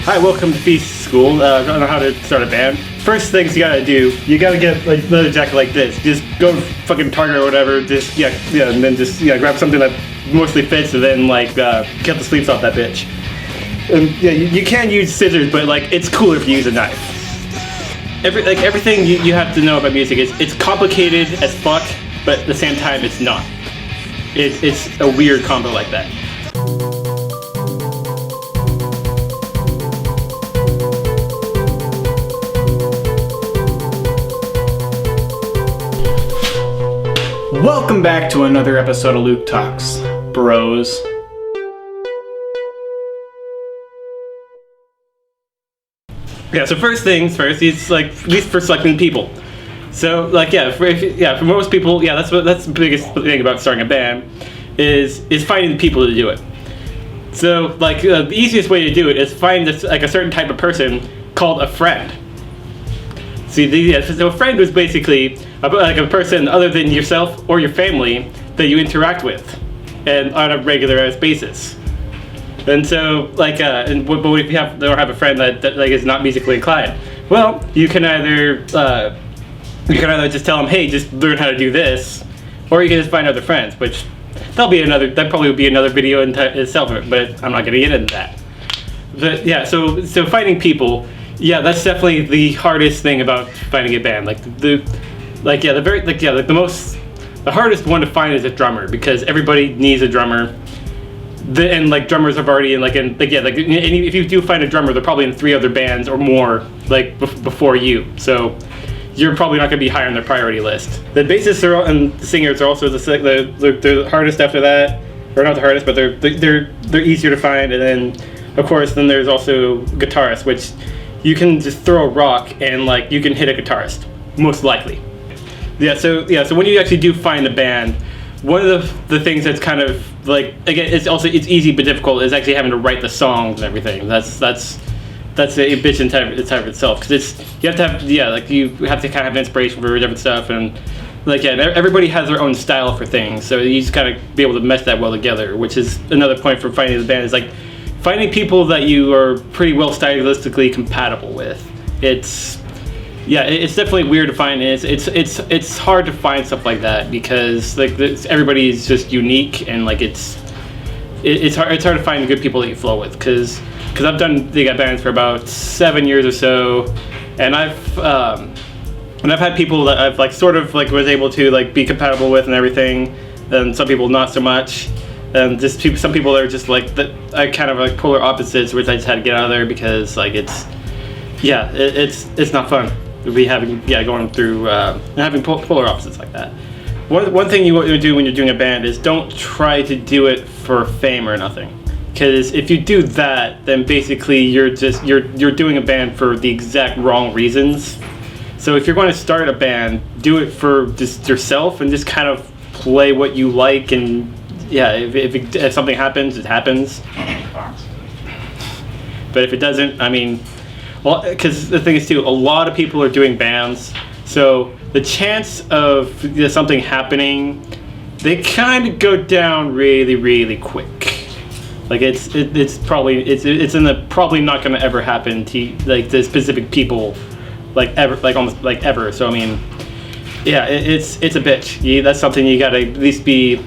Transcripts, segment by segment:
Hi, welcome to Feece School. I don't know how to start a band. First things you gotta do, you gotta get like leather jacket like this. Just go to fucking Target or whatever. Just and then just grab something that mostly fits, and then cut the sleeves off that bitch. And you can use scissors, but it's cooler if you use a knife. Everything you have to know about music is it's complicated as fuck, but at the same time it's not. It's a weird combo like that. Welcome back to another episode of Luke Talks, bros. Yeah, so first things first, it's at least for selecting people. So for most people, that's the biggest thing about starting a band is finding people to do it. So the easiest way to do it is find a certain type of person called a friend. So a friend was basically a person other than yourself or your family that you interact with, and on a regular basis. And so but if you don't have a friend that is not musically inclined, well, you can either just tell them, hey, just learn how to do this, or you can just find other friends, which that probably would be another video in itself, but I'm not going to get into that. But yeah, so finding people. Yeah, that's definitely the hardest thing about finding a band. The hardest one to find is a drummer, because everybody needs a drummer. Drummers have already if you do find a drummer, they're probably in 3 other bands or more before you. So you're probably not going to be high on their priority list. The bassists and the singers are also the hardest after that, or not the hardest, but they're easier to find. And then of course there's also guitarists, which you can just throw a rock and you can hit a guitarist, most likely. So when you actually do find a band, one of the things that's kind of it's easy but difficult is actually having to write the songs and everything. That's a bitch in type of itself, because you have to kind of have inspiration for different stuff, and everybody has their own style for things, so you just gotta be able to mesh that well together, which is another point for finding the band, is finding people that you are pretty well stylistically compatible with. It's definitely weird to find. It's hard to find stuff like that, because everybody is just unique, and it's hard to find good people that you flow with, because I've done bands for about 7 years or so, and I've had people that I've was able to be compatible with and everything, and some people not so much. And some people are just kind of polar opposites, which I just had to get out of there, because it's not fun to be going through and having polar opposites like that. One thing you want to do when you're doing a band is don't try to do it for fame or nothing, because if you do that, then basically you're doing a band for the exact wrong reasons. So if you're going to start a band, do it for just yourself and just kind of play what you like, and if something happens, it happens. But if it doesn't, because the thing is too, a lot of people are doing bands, so the chance of something happening, they kind of go down really, really quick. It's probably not going to ever happen to the specific people, almost ever. So it's a bitch. That's something you gotta at least be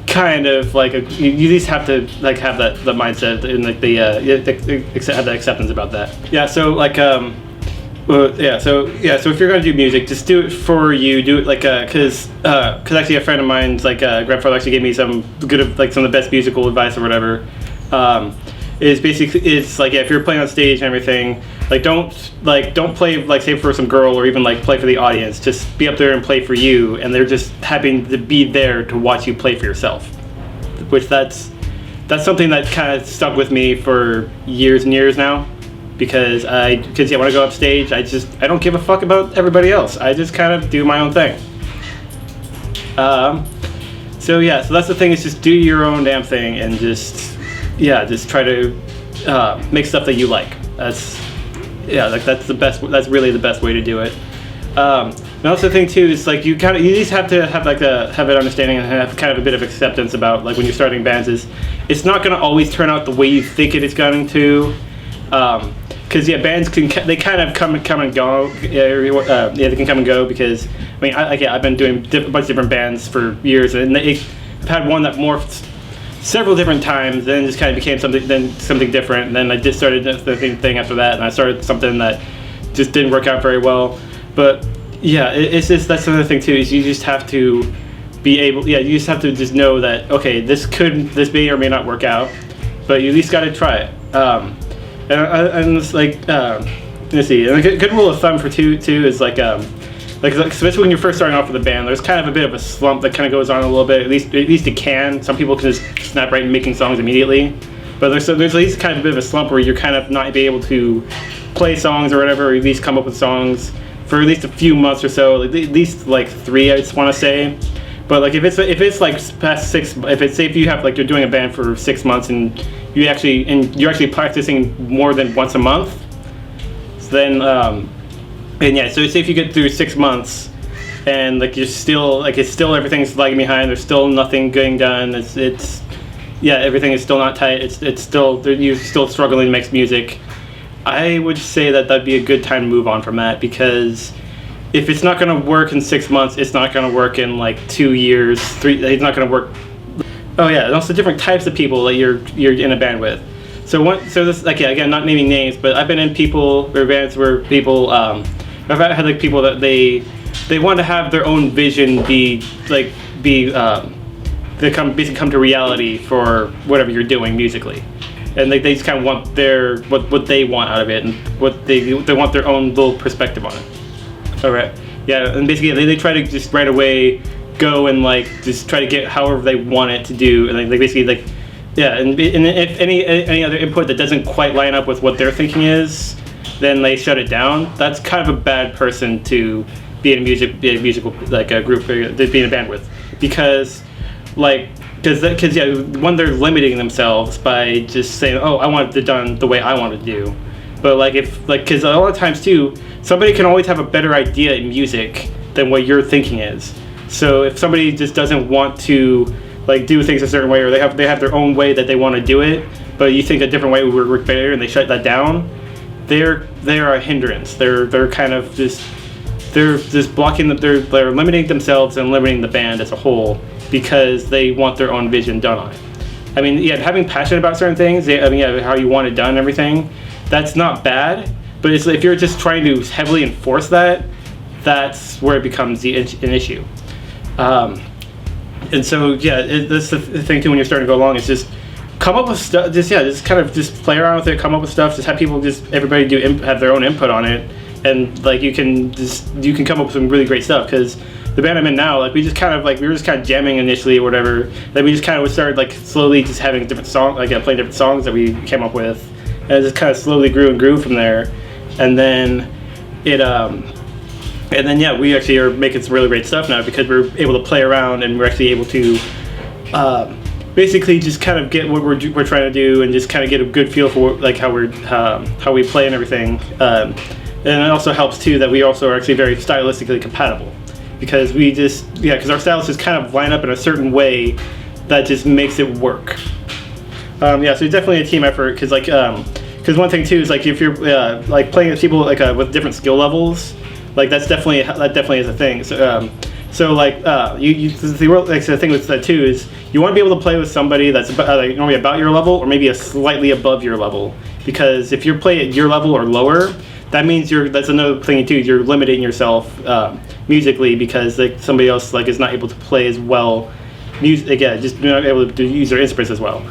kind of you at least have to have that mindset and have the acceptance about that. So if you're gonna do music, just do it for you. Do it because actually a friend of mine's grandfather actually gave me some good some of the best musical advice or whatever. If you're playing on stage and everything, don't play say for some girl, or even play for the audience. Just be up there and play for you, and they're just happy to be there to watch you play for yourself. Which that's something that kind of stuck with me for years and years now, because when I go up stage, I don't give a fuck about everybody else. I just kind of do my own thing. So that's the thing, is just do your own damn thing, and just try to make stuff that you like. That's the best. That's really the best way to do it. And also the thing too is you just have to have have an understanding and have kind of a bit of acceptance about when you're starting bands, is it's not going to always turn out the way you think it is going to. Because bands they kind of come and go. They can come and go because I mean I've been doing a bunch of different bands for years, and I've had one that morphed several different times, then just kind of became something different, and then I just started the thing after that, and I started something that just didn't work out very well. But yeah, it's just that's another thing too, is you just have to be able, you just have to just know that okay, this may or may not work out, but you at least got to try it. And it's like let's see, and a good rule of thumb for two is like especially when you're first starting off with a band, there's kind of a bit of a slump that kind of goes on a little bit. At least it can. Some people can just snap right into making songs immediately, but there's at least kind of a bit of a slump where you're kind of not be able to play songs or whatever, or at least come up with songs for at least a few months or so, at least like 3, I just want to say. But like if it's like past 6, if you have like you're doing a band for 6 months and you're actually practicing more than once a month, then and yeah, so say if you get through 6 months and like you're still like everything's lagging behind, there's still nothing getting done. It's everything is still not tight. It's still you're still struggling to make music. I would say that'd be a good time to move on from that, because if it's not going to work in 6 months, it's not going to work in like 2 years, 3. It's not going to work. Oh yeah, and also different types of people that you're in a band with. So this again, not naming names, but I've been in bands where people I've had like people that they want to have their own vision basically come to reality for whatever you're doing musically. And they just kind of want what they want out of it, and what they want their own little perspective on it. All right, yeah, and basically they try to just right away go and like just try to get however they want it to do, and like basically like and if any other input that doesn't quite line up with what their thinking is, then they shut it down. That's kind of a bad person to be in a musical like a group to be in a band with, because when they're limiting themselves by just saying, oh, I want it done the way I want it to do. But because a lot of times too, somebody can always have a better idea in music than what your thinking is. So if somebody just doesn't want to like do things a certain way, or they have their own way that they want to do it, but you think a different way would work better, and they shut that down, they're a hindrance. They're kind of just blocking they're limiting themselves and limiting the band as a whole, because they want their own vision done on it. I mean, having passion about certain things, how you want it done and everything, that's not bad. But it's if you're just trying to heavily enforce that, that's where it becomes an issue. And so that's the thing too when you're starting to go along. Is just come up with stuff. Just kind of just play around with it. Come up with stuff. Just have people everybody have their own input on it, and like you can come up with some really great stuff. Because the band I'm in now, like we were just kind of jamming initially or whatever. Then we just kind of started like slowly just having different songs, playing different songs that we came up with, and it just kind of slowly grew from there. And then we actually are making some really great stuff now, because we're able to play around, and we're actually able to basically just kind of get what we're trying to do, and just kind of get a good feel for like how we play and everything. And it also helps too that we also are actually very stylistically compatible, because because our styles just kind of line up in a certain way that just makes it work. So it's definitely a team effort, because one thing too is like if you're like playing with people with different skill levels, like that definitely is a thing. So the thing with that too is you want to be able to play with somebody that's normally about your level, or maybe a slightly above your level, because if you're playing at your level or lower, that means that's another thing too. You're limiting yourself musically, because somebody else is not able to play as well. Just not able to use their instruments as well.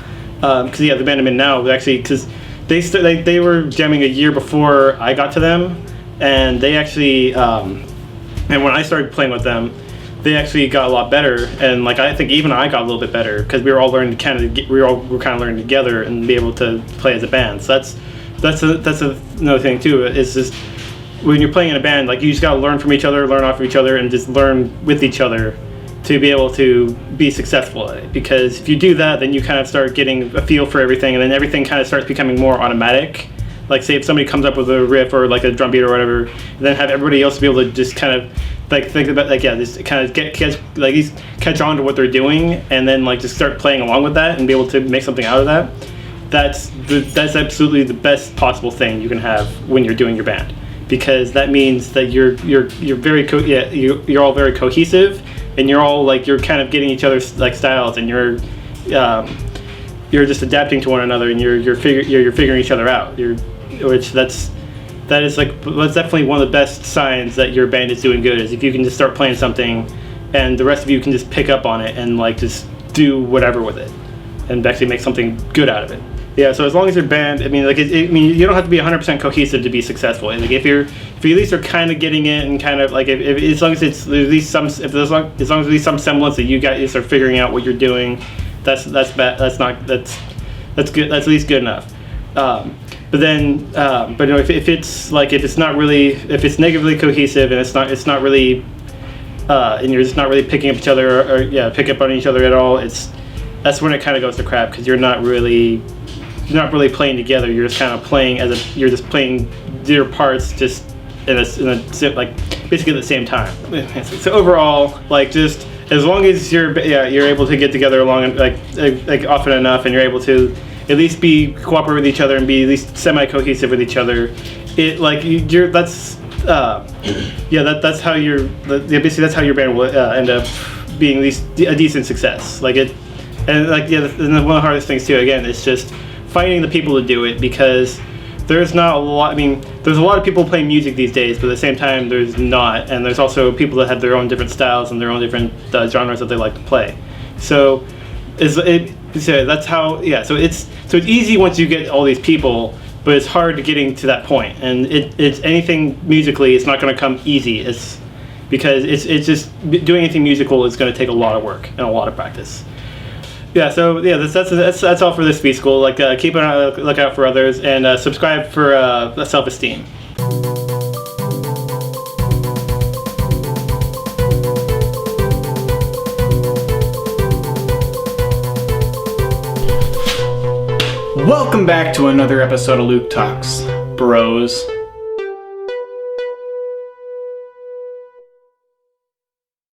Because the band I'm in now, actually, because they were jamming a year before I got to them, and they actually and when I started playing with them, they actually got a lot better, and I think even I got a little bit better, because we were all learning learning together and be able to play as a band. So that's another thing too. Is just when you're playing in a band, you just gotta learn from each other, learn off of each other, and just learn with each other to be able to be successful at it. Because if you do that, then you kind of start getting a feel for everything, and then everything kind of starts becoming more automatic. Like say if somebody comes up with a riff or a drum beat or whatever, and then have everybody else be able to just kind of think about just kind of catch on to what they're doing, and then just start playing along with that and be able to make something out of that. that's absolutely the best possible thing you can have when you're doing your band, because that means that you're very you're all very cohesive, and you're all like you're kind of getting each other's like styles, and you're just adapting to one another, and you're figuring each other out. That's definitely one of the best signs that your band is doing good, is if you can just start playing something and the rest of you can just pick up on it and like just do whatever with it and actually make something good out of it. Yeah, so as long as your band, I mean, like, you don't have to be 100% cohesive to be successful. Like, if you at least are kind of getting it, and kind of like, if as long as it's at least some, as long as at least some semblance that you guys are figuring out what you're doing, that's good. That's at least good enough. But you know, if it's negatively cohesive and it's not really, and you're just not really picking up each other or pick up on each other at all, that's when it kind of goes to crap, because you're not really playing together. You're just kind of playing you're just playing your parts just in a like basically at the same time. So overall, like, just as long as you're able to get together along like often enough, and you're able to at least be cooperate with each other and be at least semi-cohesive with each other, that's how that's how your band will end up being at least a decent success. Like it, and like and one of the hardest things too, again, is just finding the people to do it, because there's not a lot. I mean, there's a lot of people playing music these days, but at the same time, there's not, and there's also people that have their own different styles and their own different genres that they like to play. So, that's how. Yeah. So it's easy once you get all these people, but it's hard to getting to that point. And it's anything musically, it's not going to come easy. Because it's just doing anything musical is going to take a lot of work and a lot of practice. Yeah, so yeah, that's all for this Feece School. Like, keep an lookout for others, and subscribe for self-esteem. Welcome back to another episode of Luke Talks, bros.